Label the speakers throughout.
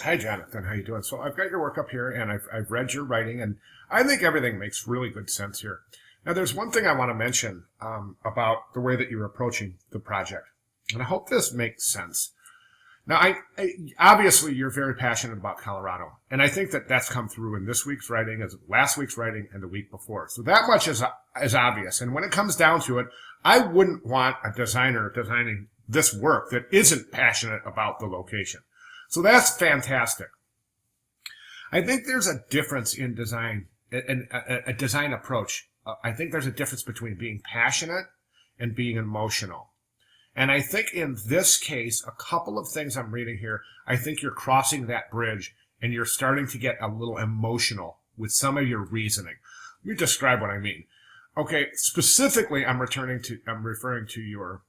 Speaker 1: Hi, Jonathan. How you doing? So I've got your work up here, and I've read your writing, and I think everything makes really good sense here. Now, there's one thing I want to mention about the way that you're approaching the project, and I hope this makes sense. Now, I obviously you're very passionate about Colorado, and I think that that's come through in this week's writing, as last week's writing, and the week before. So that much is obvious. And when it comes down to it, I wouldn't want a designer designing this work that isn't passionate about the location. So that's fantastic. I think there's a difference in design, and a design approach. I think there's a difference between being passionate and being emotional. And I think in this case, a couple of things I'm reading here, I think you're crossing that bridge and you're starting to get a little emotional with some of your reasoning. Let me describe what I mean. Okay, specifically, I'm referring to your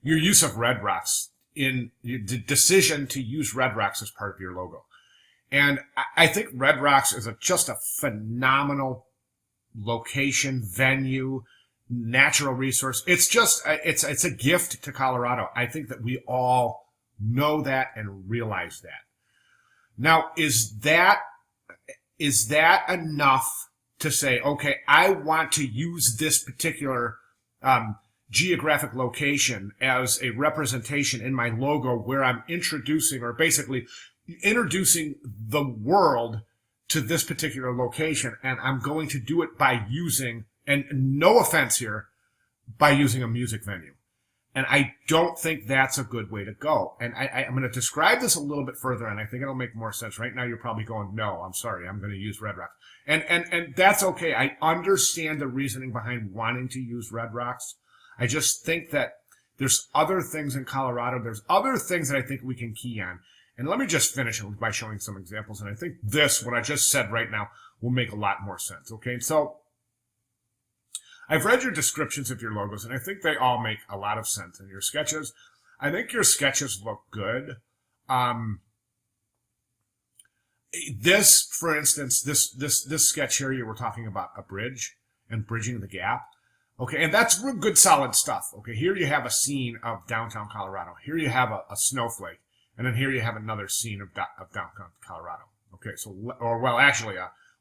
Speaker 1: use of red rocks in the decision to use red rocks as part of your logo. And I think Red Rocks is just a phenomenal location, venue, natural resource. It's just, it's a gift to Colorado. I think that we all know that and realize that. Now, is that enough to say, okay, I want to use this particular geographic location as a representation in my logo where I'm introducing, or basically introducing the world to this particular location, and I'm going to do it by using, and no offense here, by using a music venue. And I don't think that's a good way to go. And I'm going to describe this a little bit further, and I think it'll make more sense. Right now, you're probably going, no, I'm sorry, I'm going to use Red Rocks. And that's okay. I understand the reasoning behind wanting to use Red Rocks. I just think that there's other things in Colorado. There's other things that I think we can key on. And let me just finish by showing some examples. And I think what I just said right now, will make a lot more sense. Okay, so I've read your descriptions of your logos, and I think they all make a lot of sense. And your sketches, I think your sketches look good. This, for instance, this sketch here, you were talking about a bridge and bridging the gap. Okay, and that's real good, solid stuff. Okay, here you have a scene of downtown Colorado. Here you have a snowflake. And then here you have another scene of downtown Colorado. Okay, so, actually,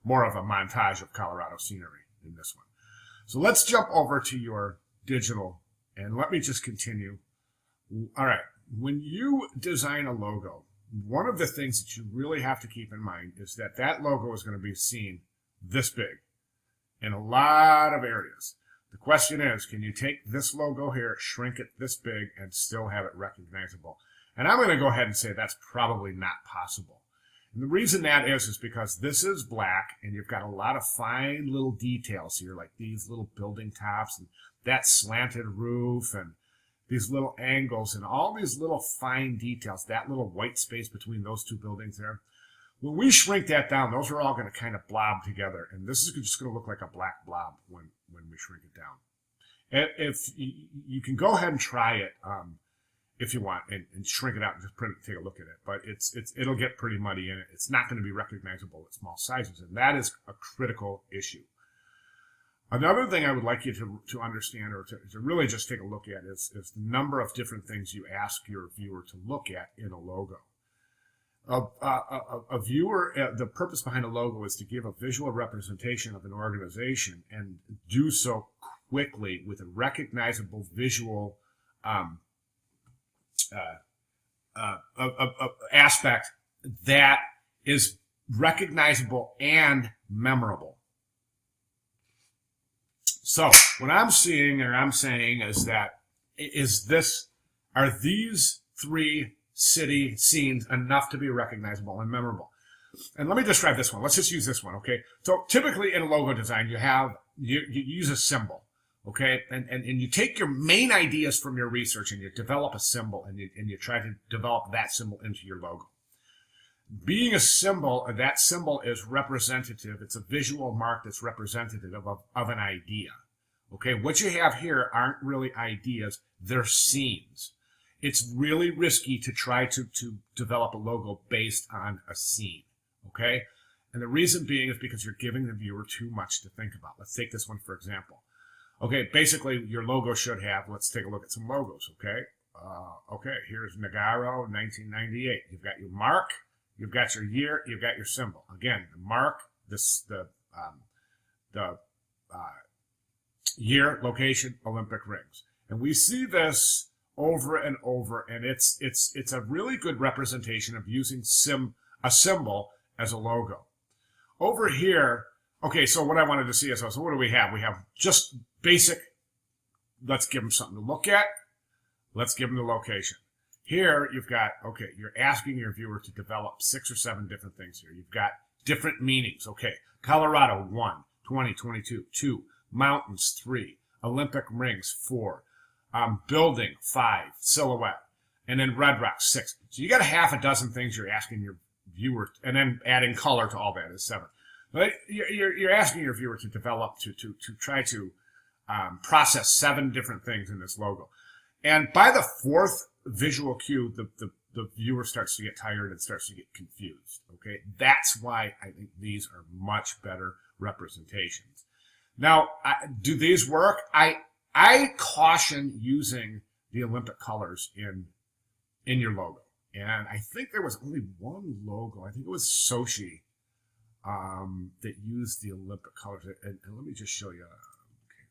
Speaker 1: more of a montage of Colorado scenery in this one. So let's jump over to your digital, and let me just continue. All right, when you design a logo, one of the things that you really have to keep in mind is that that logo is going to be seen this big in a lot of areas. The question is, can you take this logo here, shrink it this big, and still have it recognizable? And I'm going to go ahead and say that's probably not possible. And the reason that is because this is black, and you've got a lot of fine little details here, like these little building tops, and that slanted roof, and these little angles, and all these little fine details, that little white space between those two buildings there. When we shrink that down, those are all going to kind of blob together, and this is just going to look like a black blob when we shrink it down. And if you can go ahead and try it, if you want, and shrink it out and just take a look at it. But it'll get pretty muddy in it. It's not going to be recognizable at small sizes, and that is a critical issue. Another thing I would like you to understand, or to really just take a look at, is the number of different things you ask your viewer to look at in a logo. A viewer, the purpose behind a logo is to give a visual representation of an organization, and do so quickly with a recognizable visual aspect that is recognizable and memorable. So what I'm seeing, or I'm saying, is are these three city scenes enough to be recognizable and memorable? And let me describe this one. Let's just use this one, okay? So typically in a logo design, you use a symbol. Okay, and you take your main ideas from your research, and you develop a symbol, and you try to develop that symbol into your logo. Being a symbol, that symbol is representative. It's a visual mark that's representative of an idea. Okay, what you have here aren't really ideas, they're scenes. It's really risky to try to develop a logo based on a scene. Okay, and the reason being is because you're giving the viewer too much to think about. Let's take this one for example. Okay, basically your logo should have, let's take a look at some logos, okay? Okay, here's Nagaro, 1998. You've got your mark, you've got your year, you've got your symbol. Again, the mark, the year, location, Olympic rings, and we see this over and over, and it's a really good representation of using a symbol as a logo. Over here, okay, so what I wanted to see is, so what do we have? We have just basic, let's give them something to look at. Let's give them the location. Here, you've got, okay, you're asking your viewer to develop 6 or 7 different things here. You've got different meanings. Okay, Colorado, 1, 2022, 2, mountains, 3, Olympic rings, 4, building, 5, silhouette, and then Red Rock, 6. So you got a half a dozen things you're asking your viewer, and then adding color to all that is 7. But you're asking your viewer to develop, to try to process 7 different things in this logo. And by the 4th visual cue, the viewer starts to get tired and starts to get confused. Okay, that's why I think these are much better representations. Now, do these work? I caution using the Olympic colors in your logo. And I think there was only one logo. I think it was Sochi that used the Olympic colors. And let me just show you. Okay,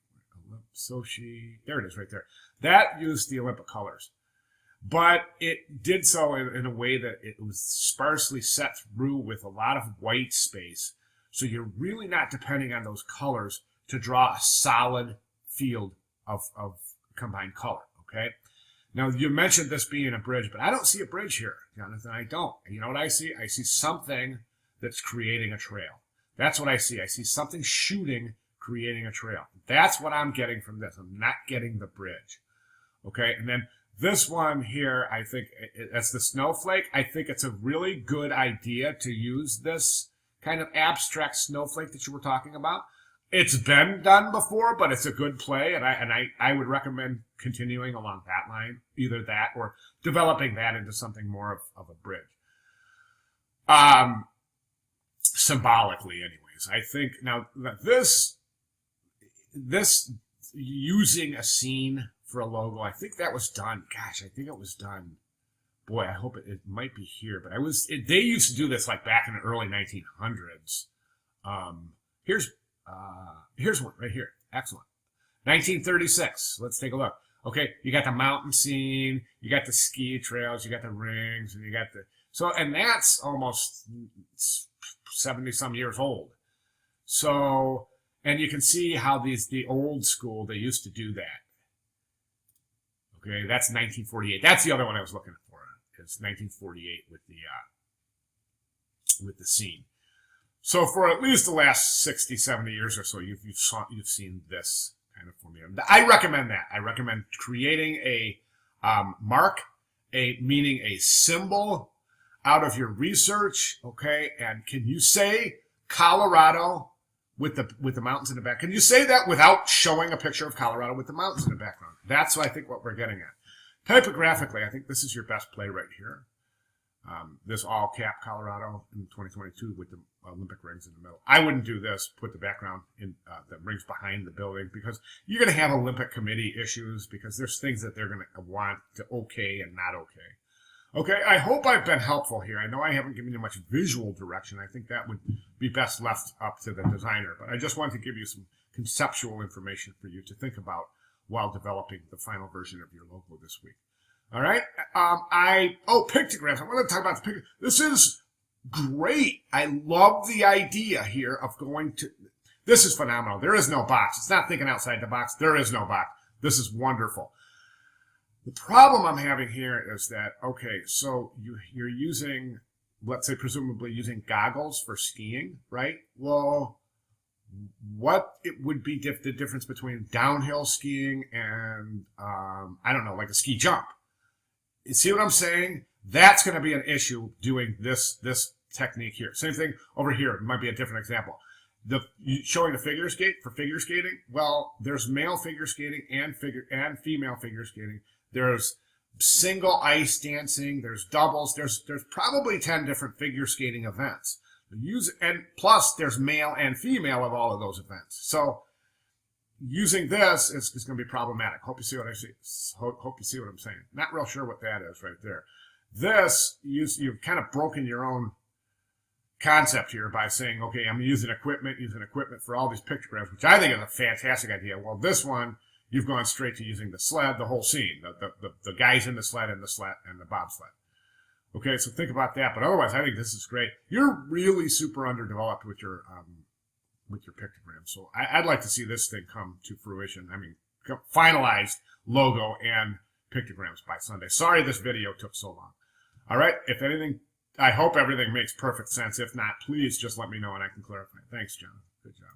Speaker 1: Sochi. There it is, right there. That used the Olympic colors, but it did so in a way that it was sparsely set through with a lot of white space. So you're really not depending on those colors to draw a solid field of combined color. Okay. Now, you mentioned this being a bridge, but I don't see a bridge here, Jonathan. I don't. You know what I see? I see something that's creating a trail. That's what I see. I see something shooting, creating a trail. That's what I'm getting from this. I'm not getting the bridge. Okay, and then this one here, I think that's the snowflake. I think it's a really good idea to use this kind of abstract snowflake that you were talking about. It's been done before, but it's a good play, and I would recommend continuing along that line, either that or developing that into something more of a bridge. Symbolically, anyways, I think now that this using a scene for a logo, I think that was done. Gosh, I think it was done. Boy, I hope it might be here, but they used to do this like back in the early 1900s. Here's one right here. Excellent. 1936. Let's take a look. Okay, you got the mountain scene, you got the ski trails, you got the rings, and you got and that's almost 70 some years old. So, and you can see how the old school, they used to do that. Okay, that's 1948. That's the other one I was looking for. It's 1948 with the scene. So for at least the last 60, 70 years or so, you've seen this kind of formula. I recommend that. I recommend creating a mark, meaning a symbol out of your research. Okay, and can you say Colorado with the mountains in the back? Can you say that without showing a picture of Colorado with the mountains in the background? That's what I think what we're getting at. Typographically, I think this is your best play right here. This all cap Colorado in 2022 with the Olympic rings in the middle. I wouldn't do this, put the background in the rings behind the building, because you're going to have Olympic committee issues, because there's things that they're going to want to okay and not okay. Okay, I hope I've been helpful here. I know I haven't given you much visual direction. I think that would be best left up to the designer, but I just wanted to give you some conceptual information for you to think about while developing the final version of your logo this week. All right. Pictographs. I want to talk about the picture. This is great. I love the idea here of going to. This is phenomenal. There is no box. It's not thinking outside the box. There is no box. This is wonderful. The problem I'm having here is that, okay, so you're using, let's say, presumably using goggles for skiing, right? Well, what it would be the difference between downhill skiing and, I don't know, like a ski jump. You see what I'm saying? That's going to be an issue doing this technique here. Same thing over here. It might be a different example. Showing the figure skate for figure skating. Well, there's male figure skating and female figure skating. There's single ice dancing. There's doubles. There's probably 10 different figure skating events. And plus there's male and female of all of those events. So using this is going to be problematic. Hope you see what I see. Hope you see what I'm saying. Not real sure what that is right there. This, you've kind of broken your own concept here by saying, okay, I'm using equipment for all these pictograms, which I think is a fantastic idea. Well, this one, you've gone straight to using the sled, the whole scene, the guys in the sled and the bobsled. Okay, so think about that. But otherwise, I think this is great. You're really super underdeveloped with your pictograms. So I'd like to see this thing come to fruition. I mean, finalized logo and pictograms by Sunday. Sorry this video took so long. All right, if anything, I hope everything makes perfect sense. If not, please just let me know and I can clarify. Thanks, John. Good job.